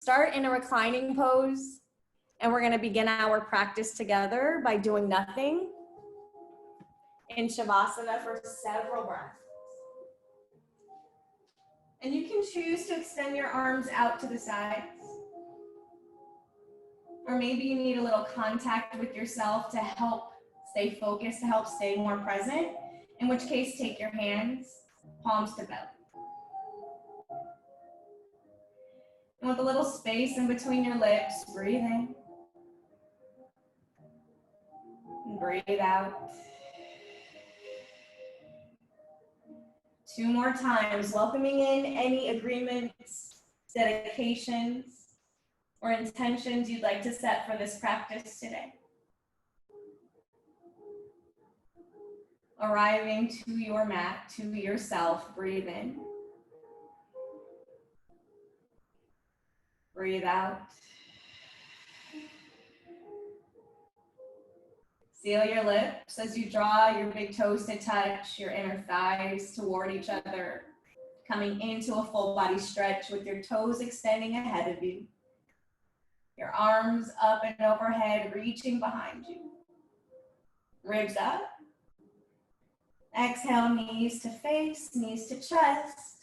start in a reclining pose, and we're gonna begin our practice together by doing nothing in Shavasana for several breaths. And you can choose to extend your arms out to the sides. Or maybe you need a little contact with yourself to help stay focused, to help stay more present, in which case take your hands, palms to belly. And with a little space in between your lips, breathe in. And breathe out. 2 more times, welcoming in any agreements, dedications, or intentions you'd like to set for this practice today. Arriving to your mat, to yourself, breathe in. Breathe out. Seal your lips as you draw your big toes to touch, your inner thighs toward each other, coming into a full body stretch with your toes extending ahead of you. Your arms up and overhead, reaching behind you. Ribs up. Exhale, knees to face, knees to chest.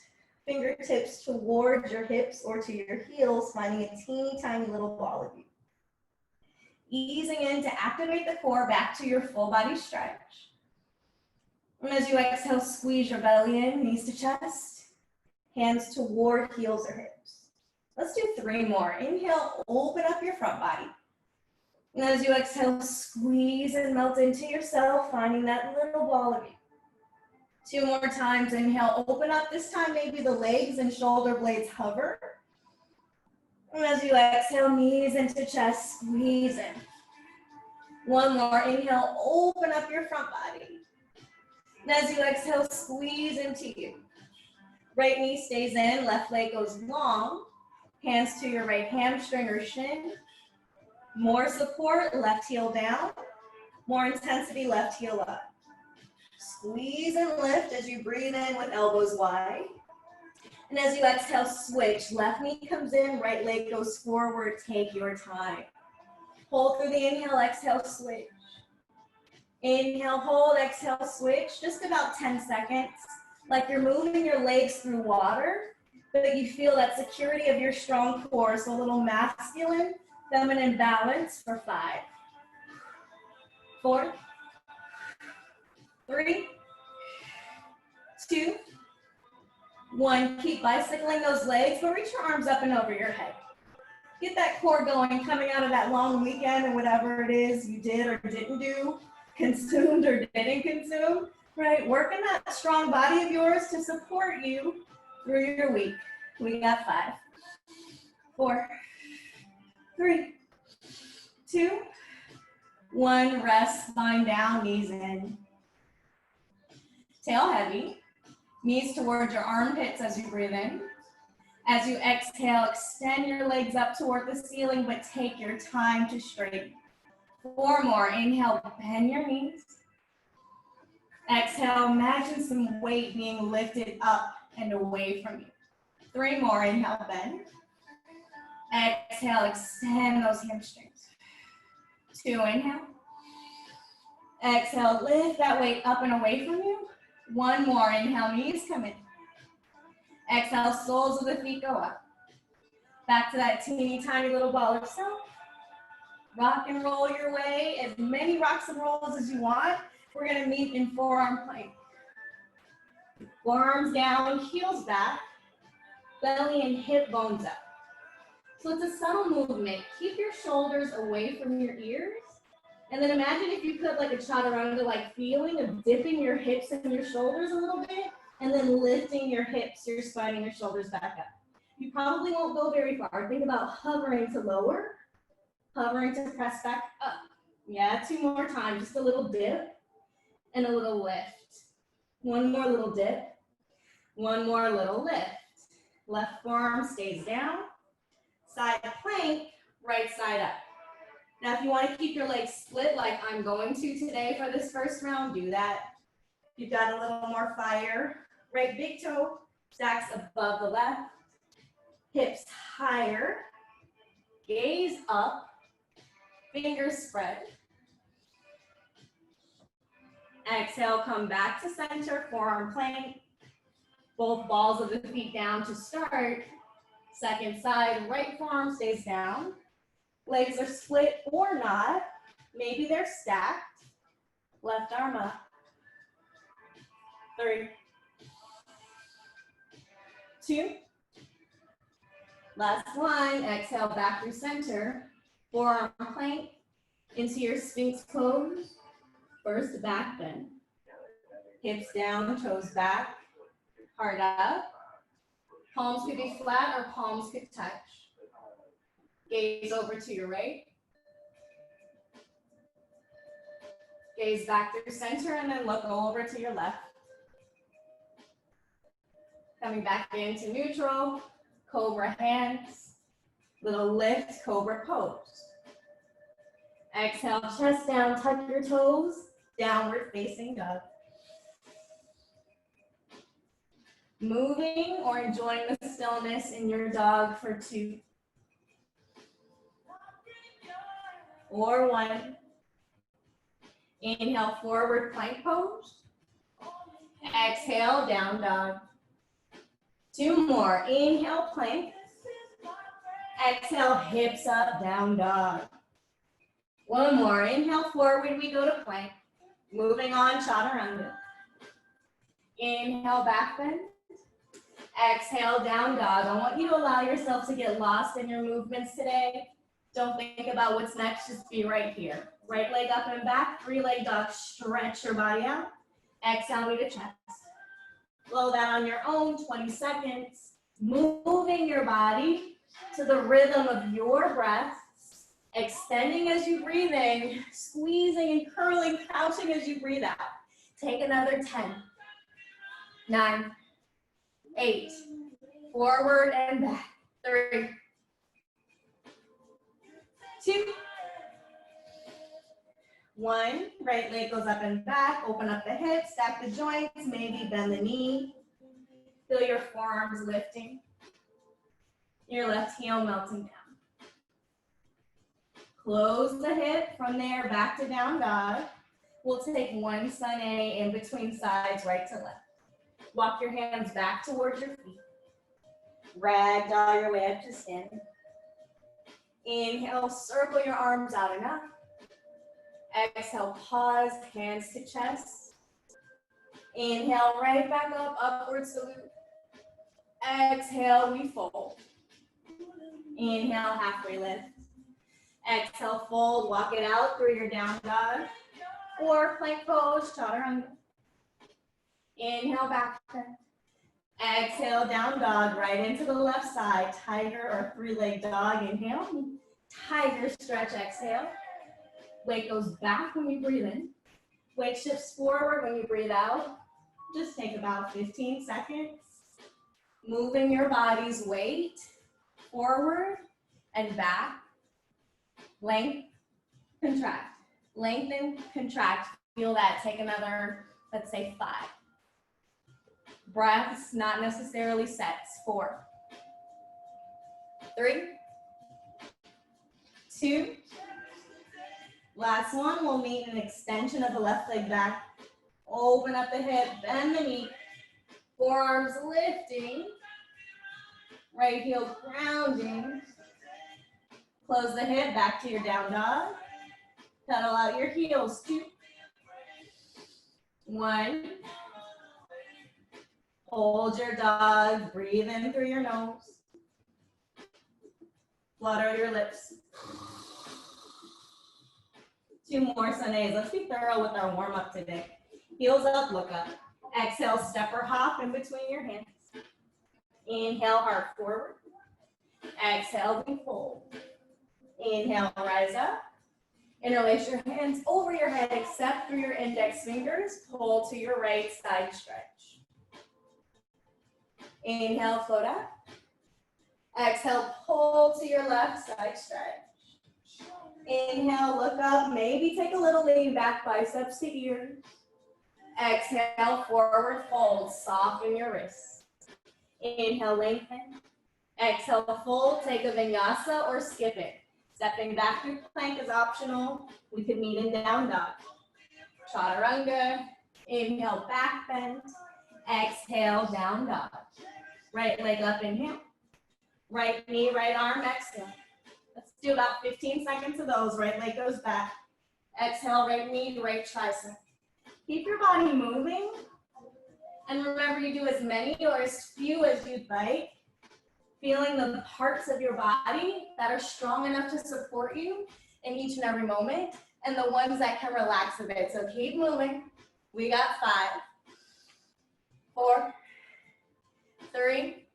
Fingertips towards your hips or to your heels, finding a teeny tiny little ball of you. Easing in to activate the core back to your full body stretch. And as you exhale, squeeze your belly in, knees to chest, hands toward heels or hips. Let's do 3 more. Inhale, open up your front body. And as you exhale, squeeze and melt into yourself, finding that little ball of you. 2 more times. Inhale, open up. This time, maybe the legs and shoulder blades hover. And as you exhale, knees into chest, squeeze in. 1 more. Inhale, open up your front body. And as you exhale, squeeze into you. Right knee stays in, left leg goes long. Hands to your right hamstring or shin. More support, left heel down. More intensity, left heel up. Squeeze and lift as you breathe in with elbows wide. And as you exhale, switch. Left knee comes in, right leg goes forward. Take your time. Hold through the inhale, exhale, switch. Inhale, hold, exhale, switch. Just about 10 seconds. Like you're moving your legs through water, but you feel that security of your strong core. So a little masculine, feminine balance for 5, 4, 3, 2, 1. Keep bicycling those legs, but reach your arms up and over your head. Get that core going, coming out of that long weekend or whatever it is you did or didn't do, consumed or didn't consume, right? Working that strong body of yours to support you through your week. We got 5, 4, 3, 2, 1. Rest, spine down, knees in. Tail heavy, knees towards your armpits as you breathe in. As you exhale, extend your legs up toward the ceiling, but take your time to straighten. 4 more. Inhale, bend your knees. Exhale, imagine some weight being lifted up and away from you. 3 more. Inhale, bend. Exhale, extend those hamstrings. 2, inhale. Exhale, lift that weight up and away from you. 1 more. Inhale, knees come in. Exhale, soles of the feet go up. Back to that teeny tiny little ball of self. Rock and roll your way, as many rocks and rolls as you want. We're gonna meet in forearm plank. Forearms down, heels back, belly and hip bones up. So it's a subtle movement. Keep your shoulders away from your ears. And then imagine if you could like a chaturanga, like feeling of dipping your hips and your shoulders a little bit, and then lifting your hips, your spine, and your shoulders back up. You probably won't go very far. Think about hovering to lower, hovering to press back up. Yeah, 2 more times, just a little dip and a little lift. 1 more little dip, 1 more little lift. Left forearm stays down, side plank, right side up. Now, if you want to keep your legs split like I'm going to today for this first round, do that. You've got a little more fire. Right big toe stacks above the left, hips higher, Gaze up, fingers spread. Exhale, come back to center, forearm plank. Both balls of the feet down to start. Second side, right forearm stays down. Legs are split or not. Maybe they're stacked. Left arm up. 3, 2. Last one, exhale back through center. Forearm plank into your Sphinx pose. First back bend. Hips down, toes back, heart up. Palms could be flat or palms could touch. Gaze over to your right. Gaze back through center and then look over to your left. Coming back into neutral, cobra hands, little lift, cobra pose. Exhale, chest down, tuck your toes, downward facing dog. Moving or enjoying the stillness in your dog for 2 or 1. Inhale, forward plank pose. Exhale, down dog. 2 more. Inhale, plank. Exhale, hips up, down dog. 1 more. Inhale, forward, we go to plank. Moving on, chaturanga. Inhale, back bend. Exhale, down dog. I want you to allow yourself to get lost in your movements today. Don't think about what's next, just be right here. Right leg up and back, 3-leg dog, stretch your body out. Exhale, knee to chest. Blow that on your own, 20 seconds. Moving your body to the rhythm of your breath. Extending as you breathe in, squeezing and curling, crouching as you breathe out. Take another 10, 9, 8, forward and back. 3, 2, 1. Right leg goes up and back. Open up the hips, stack the joints, maybe bend the knee. Feel your forearms lifting. Your left heel melting down. Close the hip. From there, back to down dog. We'll take 1 sun A in between sides, right to left. Walk your hands back towards your feet. Ragdoll your way up to standing. Inhale, circle your arms out and up. Exhale, pause, hands to chest. Inhale, right back up, upward salute. Exhale, we fold. Inhale, halfway lift. Exhale, fold, walk it out through your down dog. Or plank pose, chaturanga. Inhale, back bend. Exhale, down dog, right into the left side. Tiger or 3-leg dog, inhale. Tiger stretch, exhale. Weight goes back when you breathe in. Weight shifts forward when you breathe out. Just take about 15 seconds. Moving your body's weight forward and back. Length, contract. Lengthen, contract. Feel that. Take another, let's say 5. Breaths, not necessarily sets. 4, 3, 2. Last one, we'll meet an extension of the left leg back. Open up the hip, bend the knee. Forearms lifting. Right heel grounding. Close the hip, back to your down dog. Pedal out your heels. 2, 1. Hold your dog, breathe in through your nose. Flutter your lips. 2 more sun A's. Let's be thorough with our warm up today. Heels up, look up. Exhale, step or hop in between your hands. Inhale, heart forward. Exhale, we fold. Inhale, rise up. Interlace your hands over your head, except through your index fingers. Pull to your right, side stretch. Inhale, float up. Exhale, pull to your left, side stretch. Inhale, look up, maybe take a little lean back, biceps to ears. Exhale, forward fold, soften your wrists. Inhale, lengthen. Exhale, fold, take a vinyasa or skip it. Stepping back through plank is optional. We could meet in down dog. Chaturanga. Inhale, back bend. Exhale, down dog. Right leg up, inhale. Right knee, right arm, exhale. Let's do about 15 seconds of those. Right leg goes back. Exhale, right knee, right tricep. Keep your body moving. And remember, you do as many or as few as you'd like. Feeling the parts of your body that are strong enough to support you in each and every moment, and the ones that can relax a bit. So keep moving. We got 5, 4, 3,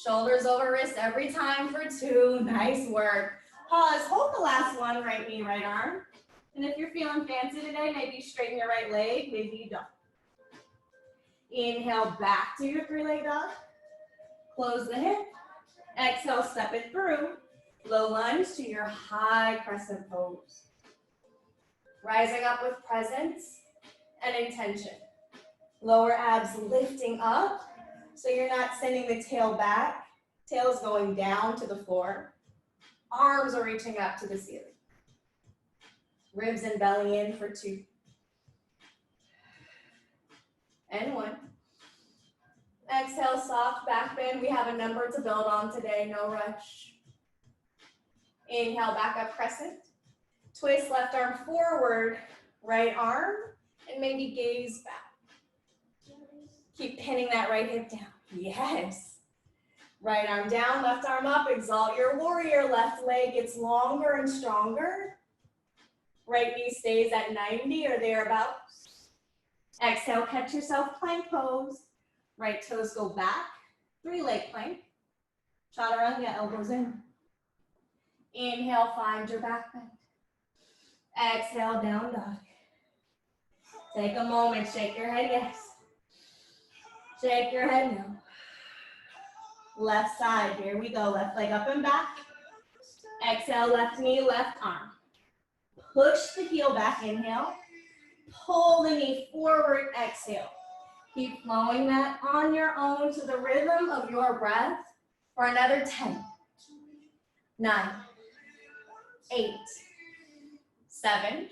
shoulders over wrist every time for 2. Nice work. Pause, hold the last one, right knee, right arm. And if you're feeling fancy today, maybe you straighten your right leg, maybe you don't. Inhale, back to your 3-leg dog. Close the hip. Exhale, step it through. Low lunge to your high crescent pose. Rising up with presence and intention. Lower abs lifting up, so you're not sending the tail back. Tail is going down to the floor. Arms are reaching up to the ceiling. Ribs and belly in for 2. And 1. Exhale, soft back bend. We have a number to build on today, no rush. Inhale, back up crescent. Twist left arm forward, right arm, and maybe gaze back. Keep pinning that right hip down. Yes. Right arm down, left arm up. Exalt your warrior. Left leg gets longer and stronger. Right knee stays at 90 or thereabouts. Exhale, catch yourself, plank pose. Right toes go back, 3-leg plank. Chaturanga, elbows in. Inhale, find your back bend. Exhale, down dog. Take a moment, shake your head, yes. Shake your head, no. Left side, here we go. Left leg up and back. Exhale, left knee, left arm. Push the heel back, inhale. Pull the knee forward, exhale. Keep flowing that on your own to the rhythm of your breath for another 10, 9, 8, 7,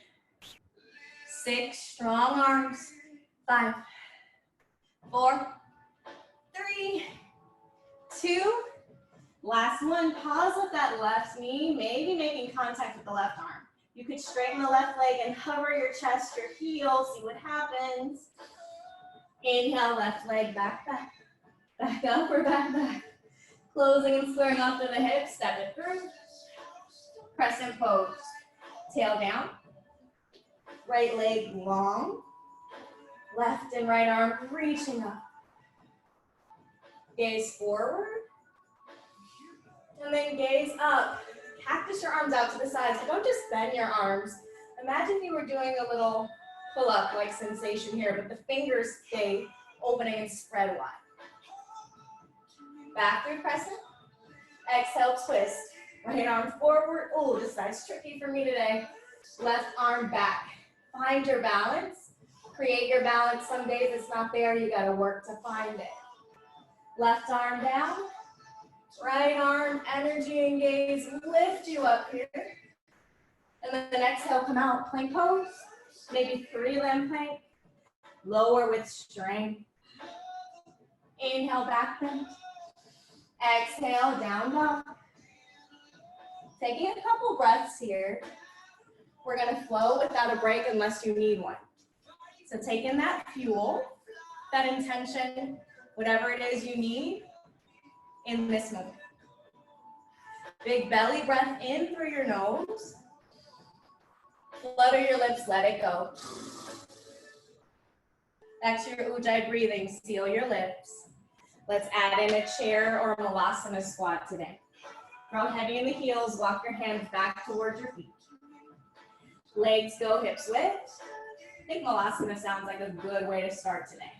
6, strong arms, 5, 4, 3, 2, last one. Pause with that left knee, maybe making contact with the left arm. You could straighten the left leg and hover your chest, your heel, see what happens. Inhale, left leg back, back. Back up or back, back. Closing and squaring off to the hips, step it through. Crescent pose. Tail down. Right leg long. Left and right arm reaching up. Gaze forward. And then gaze up. Cactus your arms out to the sides. Don't just bend your arms. Imagine you were doing a little pull-up like sensation here, but the fingers stay opening and spread wide. Back through crescent. Exhale, twist. Right arm forward. Oh, this side's tricky for me today. Left arm back. Find your balance. Create your balance. Some days it's not there. You got to work to find it. Left arm down. Right arm, energy and gaze. Lift you up here. And then exhale, come out. Plank pose. Maybe 3-limb plank. Lower with strength. Inhale, back bend. Exhale, down dog. Taking a couple breaths here. We're going to flow without a break unless you need one. So take in that fuel, that intention, whatever it is you need in this moment. Big belly breath in through your nose. Flutter your lips, let it go. That's your Ujjayi breathing, seal your lips. Let's add in a chair or a Malasana squat today. Throw heavy in the heels, walk your hands back towards your feet. Legs go hips width. I think Malasana sounds like a good way to start today.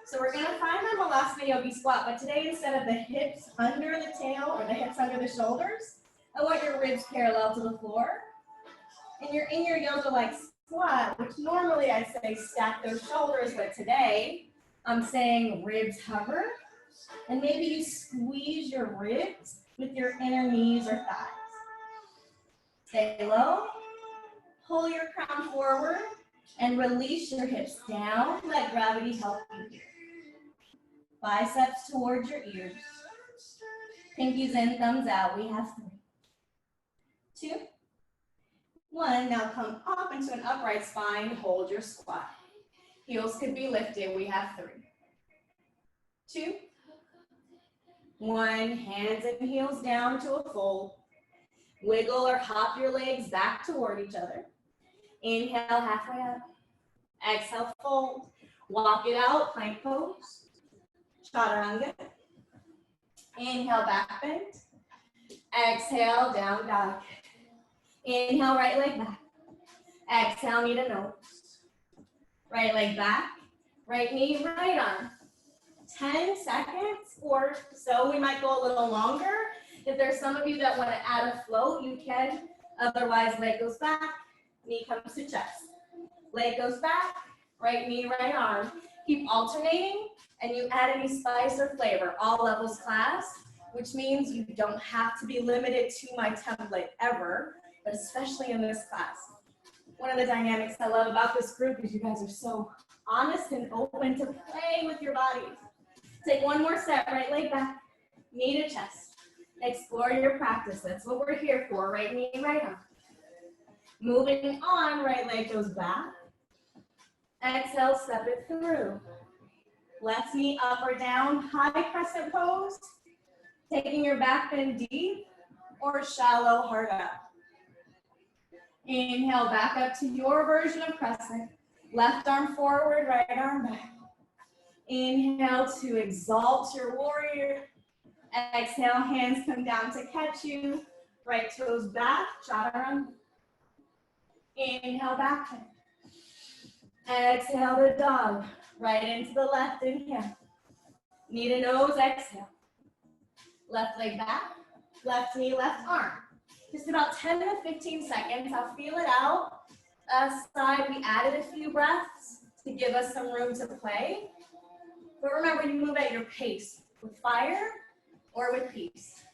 So we're gonna find our Malasana Yogi squat, but today instead of the hips under the tail or the hips under the shoulders, I want your ribs parallel to the floor. And you're in your yoga-like squat, which normally I'd say stack those shoulders, but today I'm saying ribs hover, And maybe you squeeze your ribs with your inner knees or thighs. Stay low, pull your crown forward, and release your hips down. Let gravity help you here. Biceps towards your ears. Pinkies in, thumbs out. We have 3, 2, 1. Now come up into an upright spine. Hold your squat. Heels could be lifted. We have 3, 2, 1. Hands and heels down to a fold. Wiggle or hop your legs back toward each other. Inhale, halfway up. Exhale, fold. Walk it out, plank pose. Chaturanga. Inhale, back bend. Exhale, down dog. Inhale, right leg back. Exhale, knee to nose. Right leg back. Right knee, right arm. 10 seconds or so. We might go a little longer. If there's some of you that want to add a float, you can. Otherwise, leg goes back, knee comes to chest. Leg goes back, right knee, right arm. Keep alternating, and you add any spice or flavor. All levels class, which means you don't have to be limited to my template ever, but especially in this class. One of the dynamics I love about this group is you guys are so honest and open to play with your bodies. Take one more step, right leg back, knee to chest. Explore your practice. That's what we're here for. Right knee, right arm. Moving on, right leg goes back. Exhale, step it through. Left knee up or down, high crescent pose. Taking your back bend deep or shallow heart up. Inhale, back up to your version of crescent. Left arm forward, right arm back. Inhale to exalt your warrior. Exhale, hands come down to catch you. Right toes back, chaturanga. Inhale, back bend. Exhale to dog. Right into the left, inhale. Knee to nose, exhale. Left leg back, left knee, left arm. Just about 10 to 15 seconds. I'll feel it out. Side, we added a few breaths to give us some room to play. But remember, you move at your pace with fire or with peace.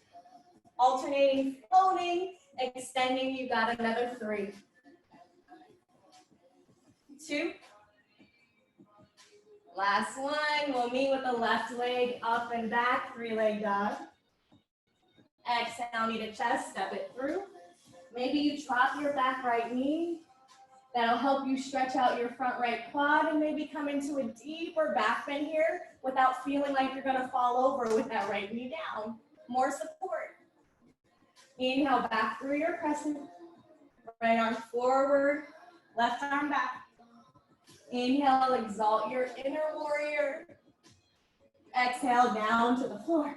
Alternating, floating, extending. You got another 3, 2. Last one. We'll meet with the left leg up and back, 3-leg dog. Exhale, knee to chest, step it through. Maybe you drop your back right knee. That'll help you stretch out your front right quad and maybe come into a deeper back bend here without feeling like you're gonna fall over with that right knee down. More support. Inhale, back through your crescent. Right arm forward, left arm back. Inhale, exalt your inner warrior. Exhale, down to the floor.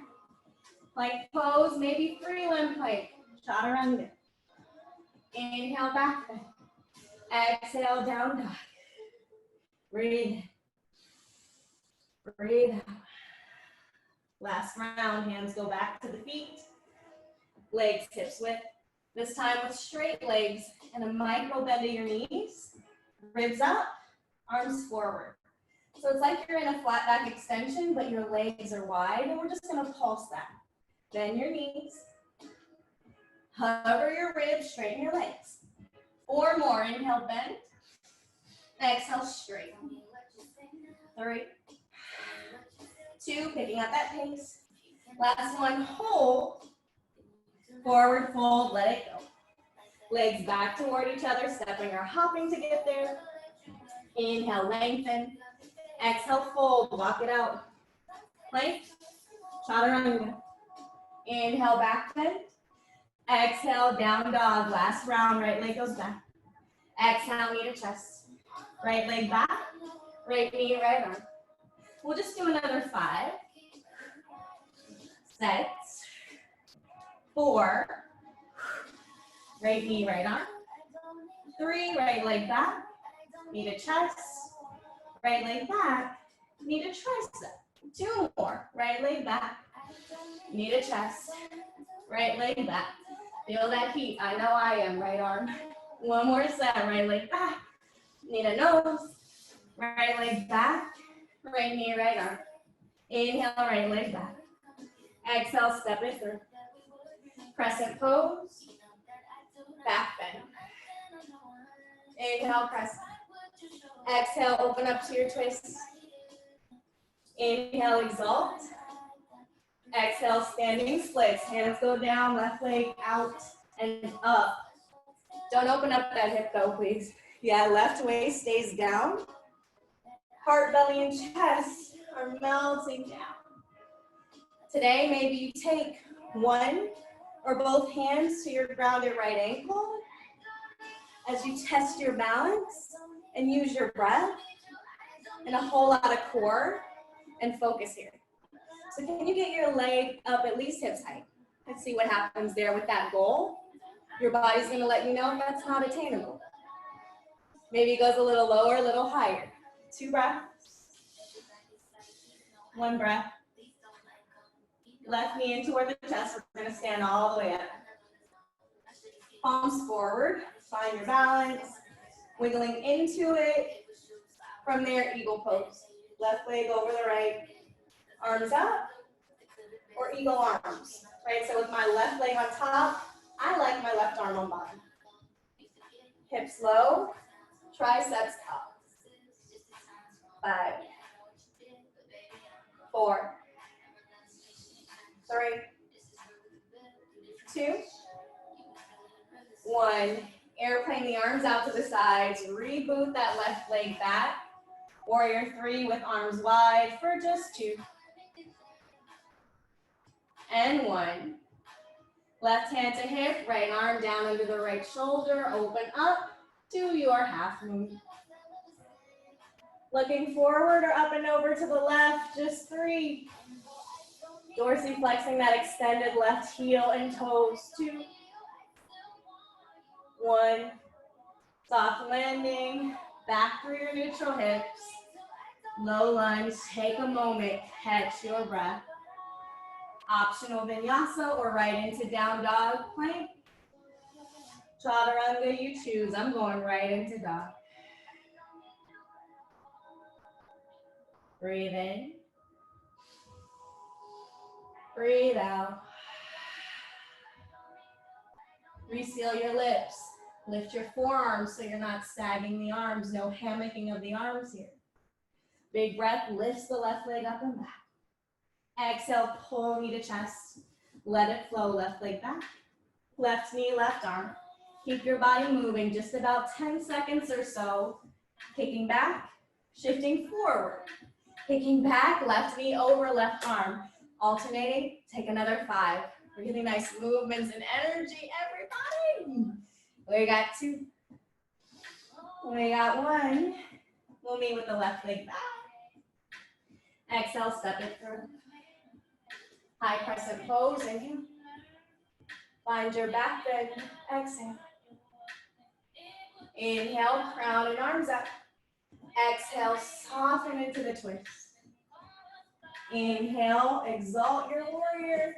Plank pose, maybe 3-limb plank. Chaturanga. Inhale, back bend. Exhale, down dog. Breathe. Breathe out. Last round, hands go back to the feet. Legs hips width. This time with straight legs and a micro bend of your knees. Ribs up, arms forward. So it's like you're in a flat back extension, but your legs are wide, and we're just gonna pulse that. Bend your knees. Hover your ribs, straighten your legs. 4 more, inhale, bend. Exhale, straight. 3, 2, picking up that pace. Last one, hold. Forward fold, let it go. Legs back toward each other, stepping or hopping to get there. Inhale, lengthen. Exhale, fold, walk it out. Plank, chaturanga. Inhale, back bend. Exhale, down dog. Last round, right leg goes back. Exhale, knee to chest. Right leg back, right knee, right arm. We'll just do another 5 sets. 4, right knee, right arm. 3, right leg back, knee to chest. Right leg back, knee to tricep. 2 more, right leg back, knee to chest. Right leg back. Feel that heat. I know I am. Right arm. 1 more set. Right leg back. Knee to nose. Right leg back. Right knee, right arm. Inhale, right leg back. Exhale, step it through. Crescent pose. Back bend. Inhale, crescent. Exhale, open up to your twist. Inhale, exalt. Exhale, standing splits. Hands go down, left leg out and up. Don't open up that hip though, please. Yeah, left waist stays down. Heart, belly, and chest are melting down. Today, maybe you take one or both hands to your grounded right ankle as you test your balance and use your breath and a whole lot of core and focus here. So can you get your leg up at least hips height? Let's see what happens there with that goal. Your body's gonna let you know that's not attainable. Maybe it goes a little lower, a little higher. 2 breaths. 1 breath. Left knee in toward the chest. We're gonna stand all the way up. Palms forward. Find your balance. Wiggling into it. From there, eagle pose. Left leg over the right. Arms up. Or eagle arms. Right, so with my left leg on top, I like my left arm on bottom. Hips low. Triceps up. 5. 4. 3, 2, 1. Airplane the arms out to the sides. Reboot that left leg back. Warrior 3 with arms wide for just 2. And 1. Left hand to hip, right arm down under the right shoulder. Open up to your half moon. Looking forward or up and over to the left, just 3. Dorsiflexing that extended left heel and toes. 2. 1. Soft landing, back through your neutral hips. Low lunge, take a moment, catch your breath. Optional vinyasa or right into down dog plank. Chaturanga, you choose. I'm going right into dog. Breathe in. Breathe out. Reseal your lips. Lift your forearms so you're not sagging the arms. No hammocking of the arms here. Big breath, lifts the left leg up and back. Exhale, pull knee to chest. Let it flow, left leg back. Left knee, left arm. Keep your body moving, just about 10 seconds or so. Kicking back, shifting forward. Kicking back, left knee over left arm. Alternating, take another 5. Really nice movements and energy, everybody. We got 2. We got 1. We'll meet with the left leg back. Exhale, step it through. High crescent pose, inhale. Find your back bend, exhale. Inhale, crown and arms up. Exhale, soften into the twist. Inhale, exalt your warrior.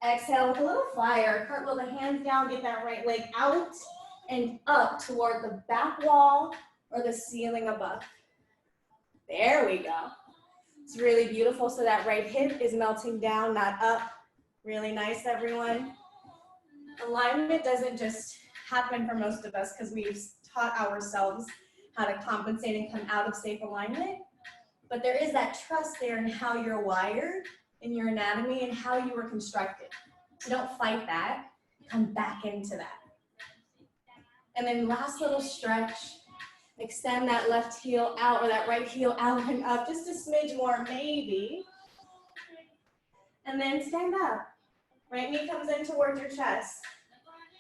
Exhale with a little fire. Cartwheel the hands down, get that right leg out and up toward the back wall or the ceiling above. There we go. It's really beautiful. So that right hip is melting down, not up. Really nice, everyone. Alignment doesn't just happen for most of us because we've taught ourselves how to compensate and come out of safe alignment. But there is that trust there in how you're wired, in your anatomy, and how you were constructed. So don't fight that. Come back into that. And then last little stretch. Extend that left heel out or that right heel out and up. Just a smidge more, maybe. And then stand up. Right knee comes in towards your chest.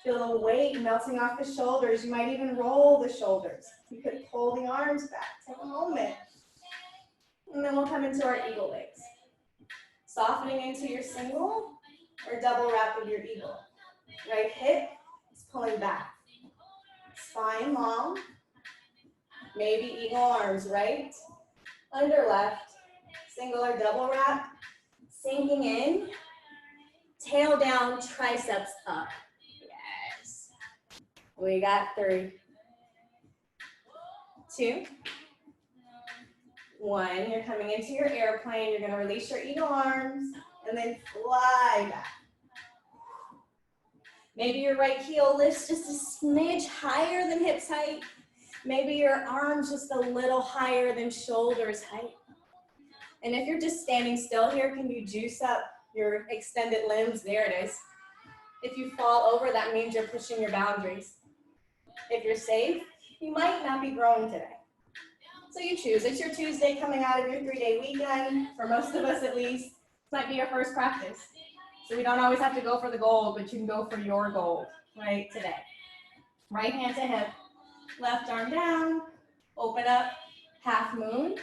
Feel the weight melting off the shoulders. You might even roll the shoulders. You could pull the arms back. Take a moment. And then we'll come into our eagle legs. Softening into your single or double wrap of your eagle. Right hip is pulling back. Spine long. Maybe eagle arms, right? Under left. Single or double wrap. Sinking in. Tail down, triceps up. Yes. We got 3, 2, 1, you're coming into your airplane. You're gonna release your eagle arms and then fly back. Maybe your right heel lifts just a smidge higher than hips height. Maybe your arms just a little higher than shoulders height. And if you're just standing still here, can you juice up your extended limbs? There it is. If you fall over, that means you're pushing your boundaries. If you're safe, you might not be growing today. So you choose. It's your Tuesday coming out of your 3-day weekend. For most of us at least, this might be your first practice. So we don't always have to go for the gold, but you can go for your gold right today. Right hand to hip, left arm down, open up, half moon.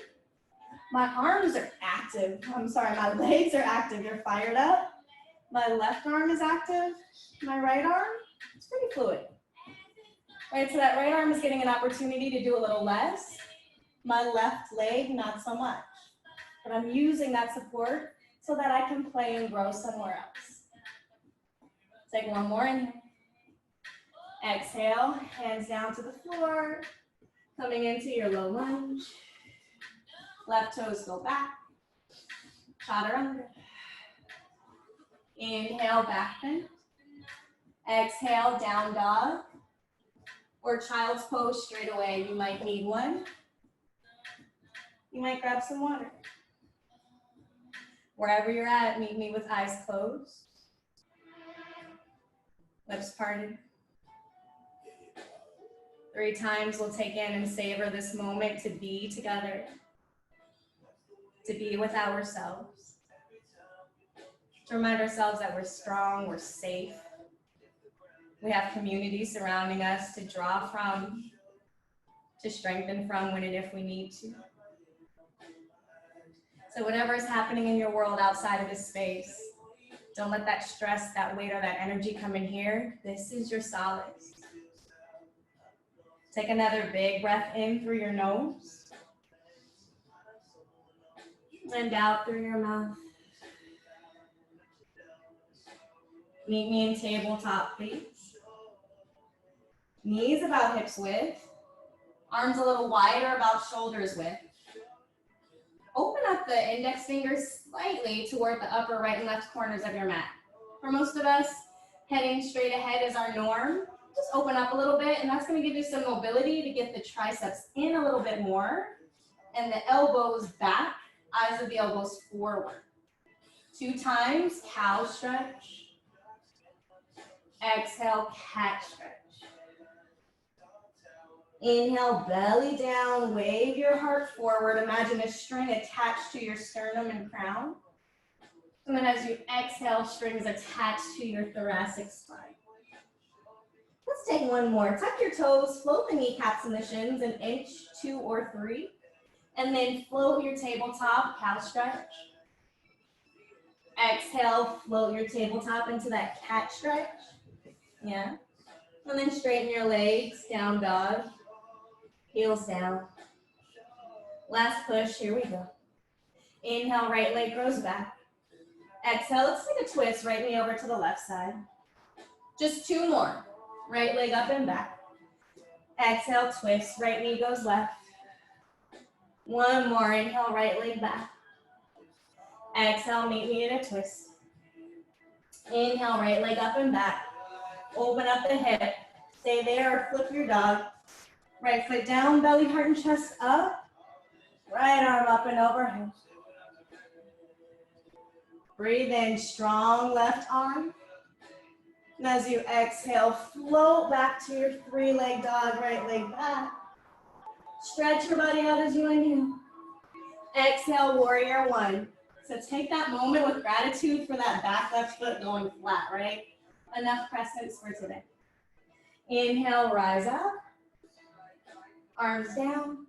My arms are active. I'm sorry, my legs are active. You're fired up. My left arm is active. My right arm, it's pretty fluid. Right, so that right arm is getting an opportunity to do a little less. My left leg, not so much. But I'm using that support so that I can play and grow somewhere else. Take one more inhale. Exhale, hands down to the floor. Coming into your low lunge. Left toes go back. Chaturanga. Inhale, back bend. Exhale, down dog. Or child's pose straight away. You might need one. You might grab some water. Wherever you're at, meet me with eyes closed. Lips parted. 3 times we'll take in and savor this moment to be together. To be with ourselves. To remind ourselves that we're strong, we're safe. We have community surrounding us to draw from, to strengthen from when and if we need to. So whatever is happening in your world outside of this space, don't let that stress, that weight, or that energy come in here. This is your solace. Take another big breath in through your nose. And out through your mouth. Meet me in tabletop, please. Knees about hips width. Arms a little wider, about shoulders width. Open up the index fingers slightly toward the upper right and left corners of your mat. For most of us, heading straight ahead is our norm. Just open up a little bit, and that's going to give you some mobility to get the triceps in a little bit more, and the elbows back, eyes of the elbows forward. 2 times, cow stretch. Exhale, cat stretch. Inhale, belly down, wave your heart forward. Imagine a string attached to your sternum and crown. And then as you exhale, strings attached to your thoracic spine. Let's take one more. Tuck your toes, float the kneecaps and the shins an inch, 2 or 3. And then float your tabletop, cow stretch. Exhale, float your tabletop into that cat stretch. Yeah. And then straighten your legs, down dog. Heels down. Last push, here we go. Inhale, right leg grows back. Exhale, let's take a twist, right knee over to the left side. Just 2 more. Right leg up and back. Exhale, twist, right knee goes left. 1 more, inhale, right leg back. Exhale, meet me in a twist. Inhale, right leg up and back. Open up the hip. Stay there or flip your dog. Right foot down, belly, heart, and chest up. Right arm up and overhead. Breathe in, strong left arm. And as you exhale, float back to your 3-leg dog, right leg back. Stretch your body out as you inhale. Exhale, warrior 1. So take that moment with gratitude for that back left foot going flat, right? Enough crescents for today. Inhale, rise up. Arms down.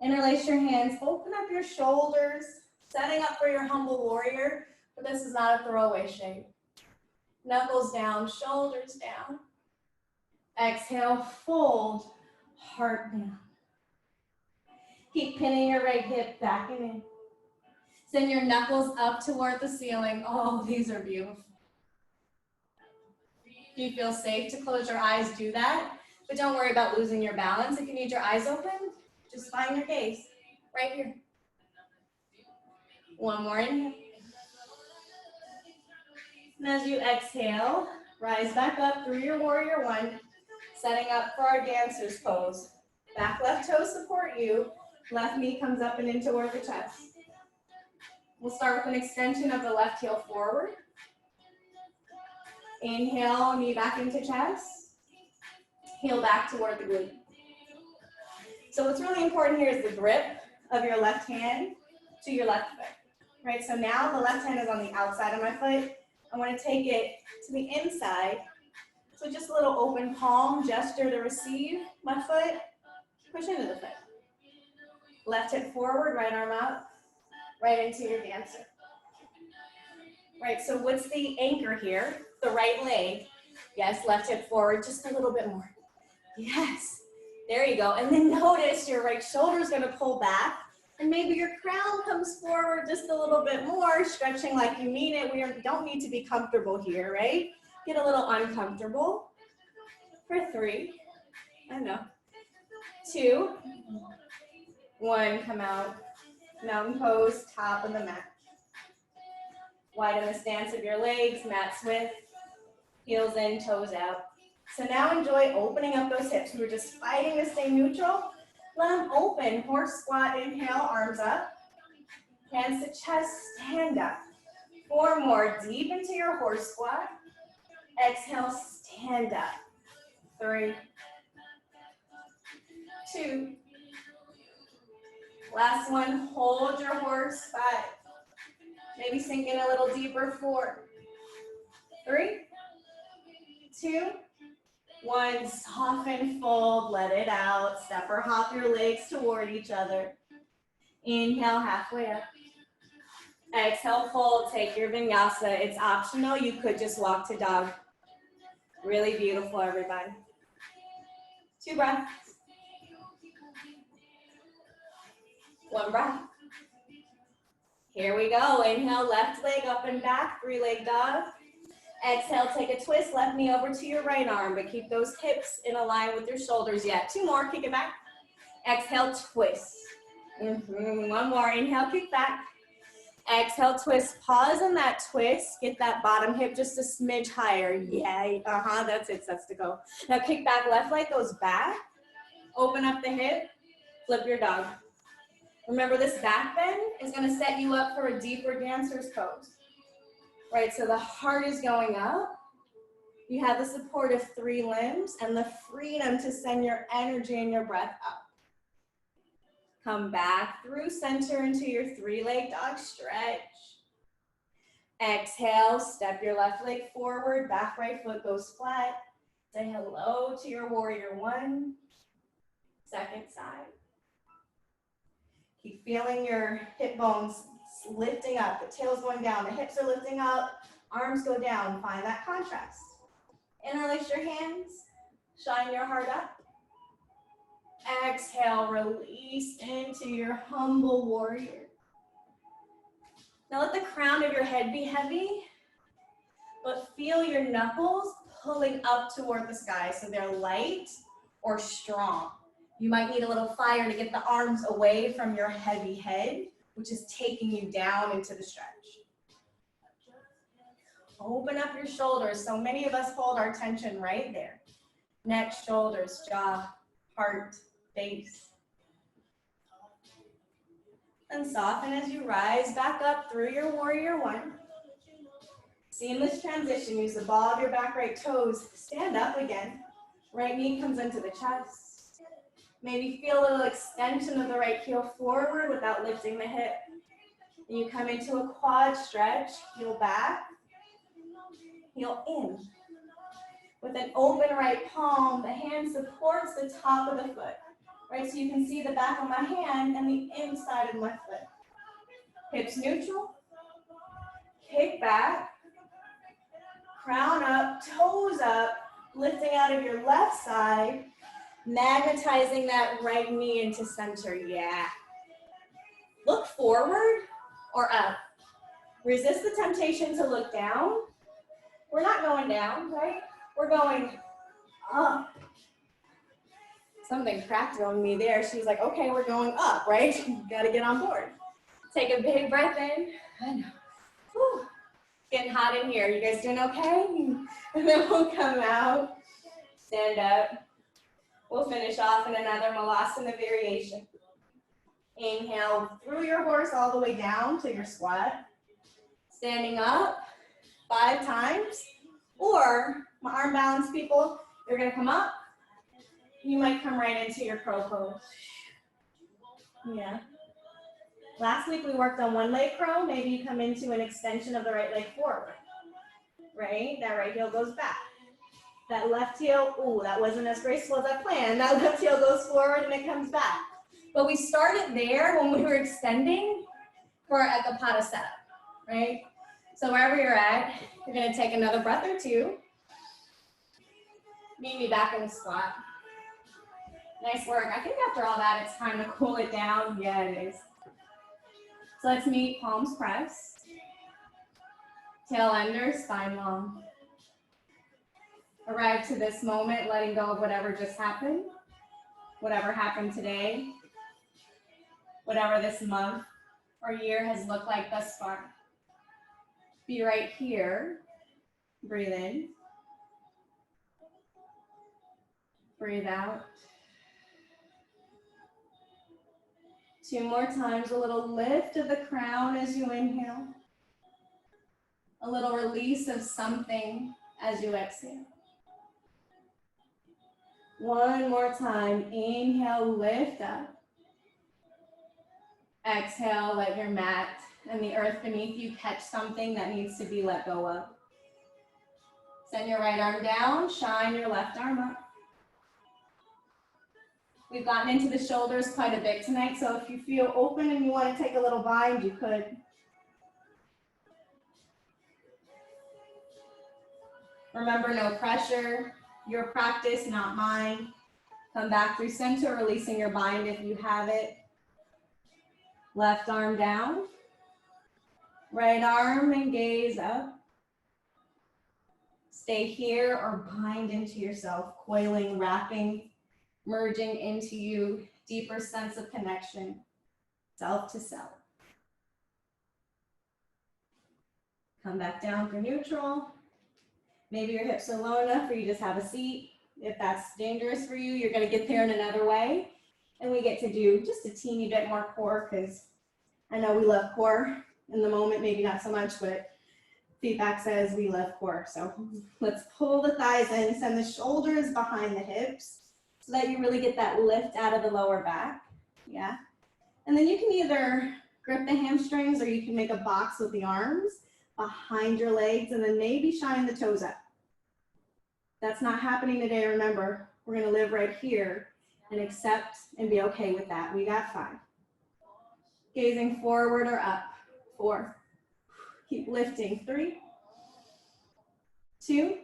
Interlace your hands, open up your shoulders, setting up for your humble warrior, but this is not a throwaway shape. Knuckles down, shoulders down. Exhale, fold, heart down. Keep pinning your right hip back and in. Send your knuckles up toward the ceiling. Oh, these are beautiful. If you feel safe to close your eyes, do that. But don't worry about losing your balance. If you need your eyes open, just find your gaze right here. One more inhale. And as you exhale, rise back up through your warrior one, setting up for our dancer's pose. Back left toe support you, left knee comes up and in toward the chest. We'll start with an extension of the left heel forward. Inhale, knee back into chest. Heel back toward the glute. So what's really important here is the grip of your left hand to your left foot. Right, so now the left hand is on the outside of my foot. I want to take it to the inside. So just a little open palm gesture to receive my foot. Push into the foot. Left hip forward, right arm up, right into your dancer. Right, so what's the anchor here? The right leg. Yes, left hip forward, just a little bit more. Yes, there you go. And then notice your right shoulder is going to pull back. And maybe your crown comes forward just a little bit more, stretching like you mean it. We don't need to be comfortable here, right? Get a little uncomfortable. For 3, I know. 2, 1, come out. Mountain pose, top of the mat. Widen the stance of your legs, mat width, heels in, toes out. So now enjoy opening up those hips. We were just fighting to stay neutral. Let them open. Horse squat, inhale, arms up. Hands to chest, stand up. 4 more, deep into your horse squat. Exhale, stand up. 3, 2. Last one, hold your horse, 5. Maybe sink in a little deeper, 4, 3, 2, 1, soften, fold, let it out. Step or hop your legs toward each other. Inhale, halfway up. Exhale, fold, take your vinyasa. It's optional, you could just walk to dog. Really beautiful, everybody. 2 breaths. 1 breath. Here we go. Inhale, left leg up and back, 3-leg dog. Exhale, take a twist, left knee over to your right arm, but keep those hips in a line with your shoulders yet. 2 more, kick it back. Exhale, twist. 1 more, inhale, kick back. Exhale, twist, pause in that twist. Get that bottom hip just a smidge higher. Yeah, that's it, sets to go. Now kick back, left leg goes back. Open up the hip, flip your dog. Remember, this back bend is gonna set you up for a deeper dancer's pose. Right, so the heart is going up. You have the support of 3 limbs and the freedom to send your energy and your breath up. Come back through center into your 3-leg dog stretch. Exhale, step your left leg forward, back right foot goes flat. Say hello to your warrior one. Second side. Keep feeling your hip bones lifting up, the tail's going down, the hips are lifting up, arms go down, find that contrast. Interlace your hands, shine your heart up. Exhale, release into your humble warrior. Now let the crown of your head be heavy, but feel your knuckles pulling up toward the sky so they're light or strong. You might need a little fire to get the arms away from your heavy head, which is taking you down into the stretch. Open up your shoulders. So many of us hold our tension right there. Neck, shoulders, jaw, heart, face. And soften as you rise back up through your warrior one. Seamless transition. Use the ball of your back right toes. Stand up again. Right knee comes into the chest. Maybe feel a little extension of the right heel forward without lifting the hip. And you come into a quad stretch, heel back, heel in. With an open right palm, the hand supports the top of the foot. Right, so you can see the back of my hand and the inside of my foot. Hips neutral, kick back, crown up, toes up, lifting out of your left side, magnetizing that right knee into center, yeah. Look forward or up. Resist the temptation to look down. We're not going down, right? We're going up. Something cracked on me there. She was like, okay, we're going up, right? You gotta get on board. Take a big breath in. I know. Whew. Getting hot in here. You guys doing okay? And then we'll come out, stand up. We'll finish off in another Malasana variation. Inhale through your horse all the way down to your squat. Standing up 5 times. Or my arm balance people, you're gonna come up. You might come right into your crow pose. Yeah. Last week we worked on one leg crow. Maybe you come into an extension of the right leg forward. Right? That right heel goes back. That left heel, ooh, that wasn't as graceful as I planned. That left heel goes forward and it comes back. But we started there when we were extending for our Ekapada setup, right? So wherever you're at, you're gonna take another breath or two. Meet me back in the squat. Nice work. I think after all that, it's time to cool it down. Yeah, it is. So let's meet palms pressed. Tail under, spine long. Arrive to this moment, letting go of whatever just happened, whatever happened today, whatever this month or year has looked like thus far. Be right here. Breathe in. Breathe out. 2 more times, a little lift of the crown as you inhale. A little release of something as you exhale. 1 more time, inhale, lift up. Exhale, let your mat and the earth beneath you catch something that needs to be let go of. Send your right arm down, shine your left arm up. We've gotten into the shoulders quite a bit tonight, so if you feel open and you want to take a little bind, you could. Remember, no pressure. Your practice, not mine. Come back through center, releasing your bind if you have it. Left arm down. Right arm and gaze up. Stay here or bind into yourself, coiling, wrapping, merging into you, deeper sense of connection, self to self. Come back down for neutral. Maybe your hips are low enough for you just have a seat. If that's dangerous for you, you're gonna get there in another way. And we get to do just a teeny bit more core, because I know we love core in the moment, maybe not so much, but feedback says we love core. So let's pull the thighs in, send the shoulders behind the hips so that you really get that lift out of the lower back. Yeah. And then you can either grip the hamstrings or you can make a box with the arms behind your legs and then maybe shine the toes up. That's not happening today. Remember, we're gonna live right here and accept and be okay with that. We got 5. Gazing forward or up, 4. Keep lifting, 3, 2,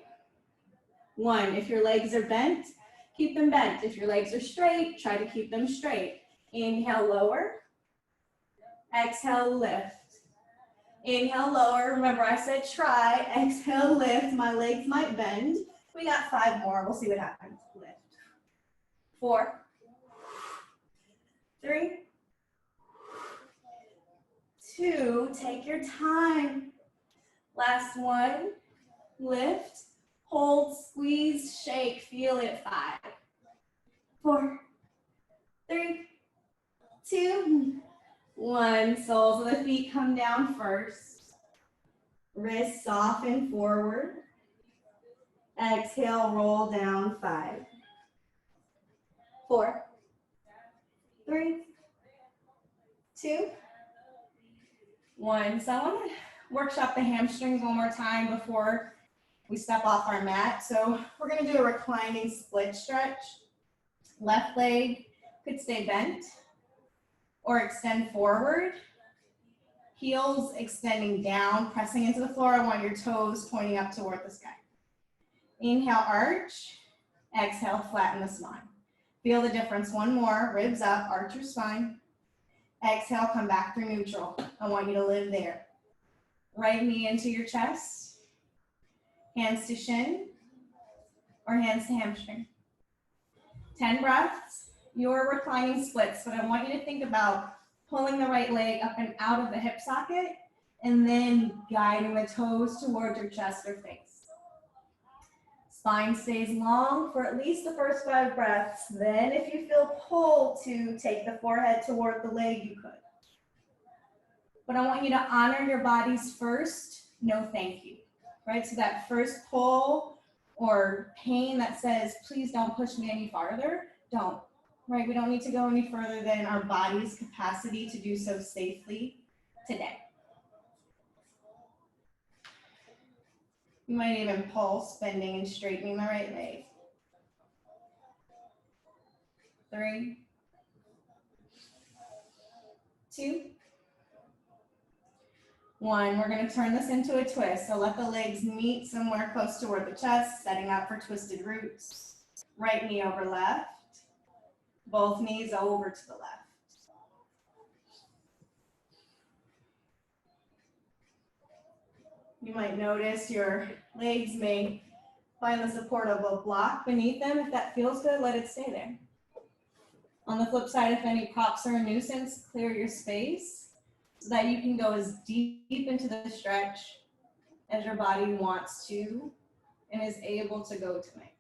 1. If your legs are bent, keep them bent. If your legs are straight, try to keep them straight. Inhale, lower. Exhale, lift. Inhale, lower. Remember, I said try. Exhale, lift. My legs might bend. We got 5 more. We'll see what happens. Lift. 4, 3, 2. Take your time. Last 1. Lift. Hold, squeeze, shake. Feel it. 5, 4, 3, 2, 1. Soles of the feet come down first. Wrists soften forward. Exhale, roll down. 5, 4, 3, 2, 1. So I want to workshop the hamstrings one more time before we step off our mat. So we're going to do a reclining split stretch. Left leg could stay bent or extend forward. Heels extending down, pressing into the floor. I want your toes pointing up toward the sky. Inhale, arch. Exhale, flatten the spine. Feel the difference. 1 more. Ribs up, arch your spine. Exhale, come back through neutral. I want you to live there. Right knee into your chest. Hands to shin or hands to hamstring. 10 breaths. Your reclining splits, but I want you to think about Pulling the right leg up and out of the hip socket, and then guiding the toes towards your chest or face. Spine stays long for at least the first 5 breaths. Then if you feel pulled to take the forehead toward the leg, you could. But I want you to honor your body's first no thank you, right? So that first pull or pain that says, please don't push me any farther, don't, right? We don't need to go any further than our body's capacity to do so safely today. You might even pulse, bending and straightening the right leg. 3, 2, 1. We're going to turn this into a twist. So let the legs meet somewhere close toward the chest, setting up for twisted roots. Right knee over left. Both knees over to the left. You might notice your legs may find the support of a block beneath them. If that feels good, let it stay there. On the flip side, if any props are a nuisance, clear your space so that you can go as deep into the stretch as your body wants to and is able to go tonight.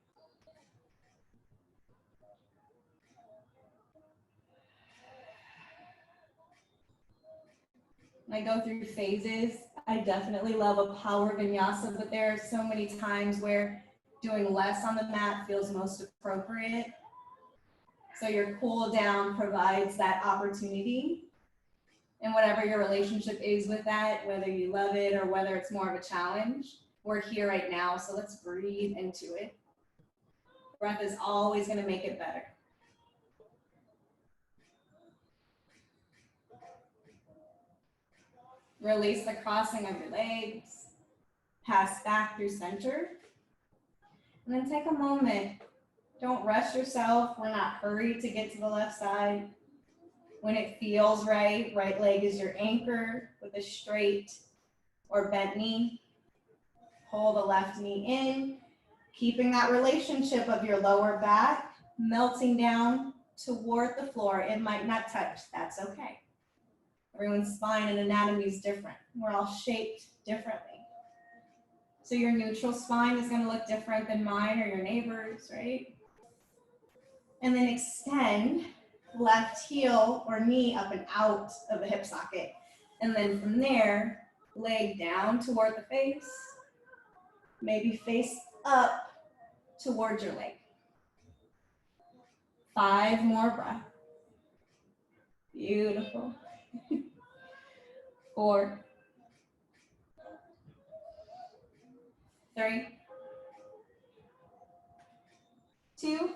I go through phases. I definitely love a power vinyasa, but there are so many times where doing less on the mat feels most appropriate. So your cool down provides that opportunity. And whatever your relationship is with that, whether you love it or whether it's more of a challenge, we're here right now. So let's breathe into it. Breath is always going to make it better. Release the crossing of your legs. Pass back through center. And then take a moment. Don't rush yourself. We're not hurried to get to the left side. When it feels right, right leg is your anchor with a straight or bent knee. Pull the left knee in, keeping that relationship of your lower back melting down toward the floor. It might not touch, that's okay. Everyone's spine and anatomy is different. We're all shaped differently. So your neutral spine is going to look different than mine or your neighbor's, right? And then extend left heel or knee up and out of the hip socket. And then from there, leg down toward the face, maybe face up towards your leg. 5 more breaths. Beautiful. 4, 3, 2,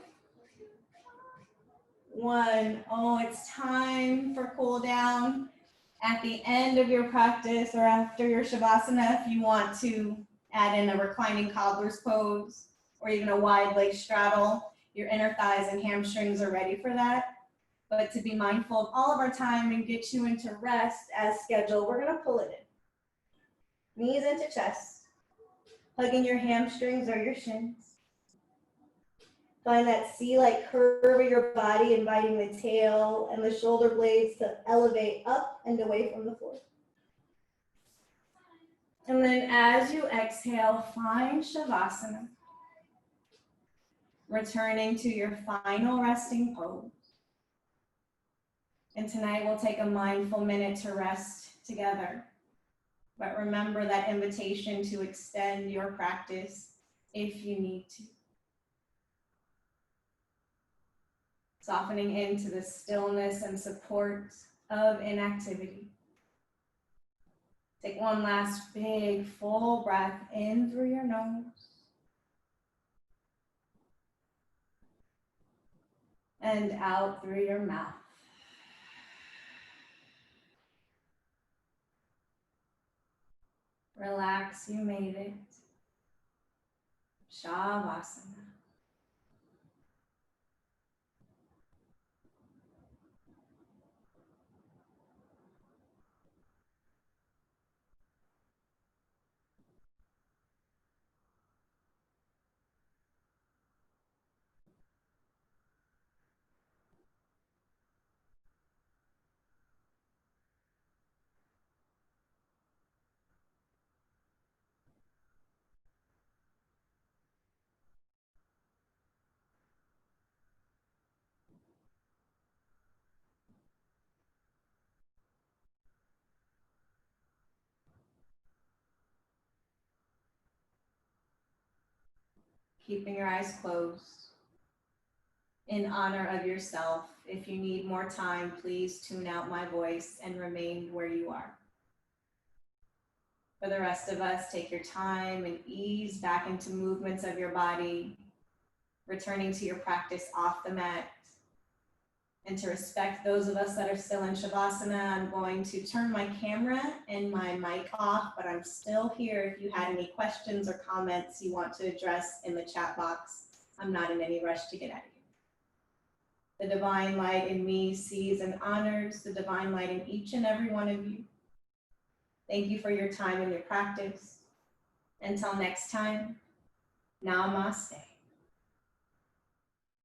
1. Oh, it's time for cool down. At the end of your practice or after your shavasana, if you want to add in a reclining cobbler's pose or even a wide leg straddle, your inner thighs and hamstrings are ready for that. But to be mindful of all of our time and get you into rest as scheduled, we're going to pull it in. Knees into chest, hugging your hamstrings or your shins. Find that C-like curve of your body, inviting the tail and the shoulder blades to elevate up and away from the floor. And then as you exhale, find Shavasana. Returning to your final resting pose. And tonight we'll take a mindful minute to rest together. But remember that invitation to extend your practice if you need to. Softening into the stillness and support of inactivity. Take one last big full breath in through your nose. And out through your mouth. Relax, you made it. Shavasana. keeping your eyes closed. In honor of yourself, if you need more time, please tune out my voice and remain where you are. For the rest of us, take your time and ease back into movements of your body, returning to your practice off the mat. And to respect those of us that are still in Shavasana, I'm going to turn my camera and my mic off, but I'm still here if you had any questions or comments you want to address in the chat box. I'm not in any rush to get out of here. The divine light in me sees and honors the divine light in each and every one of you. Thank you for your time and your practice. Until next time, namaste.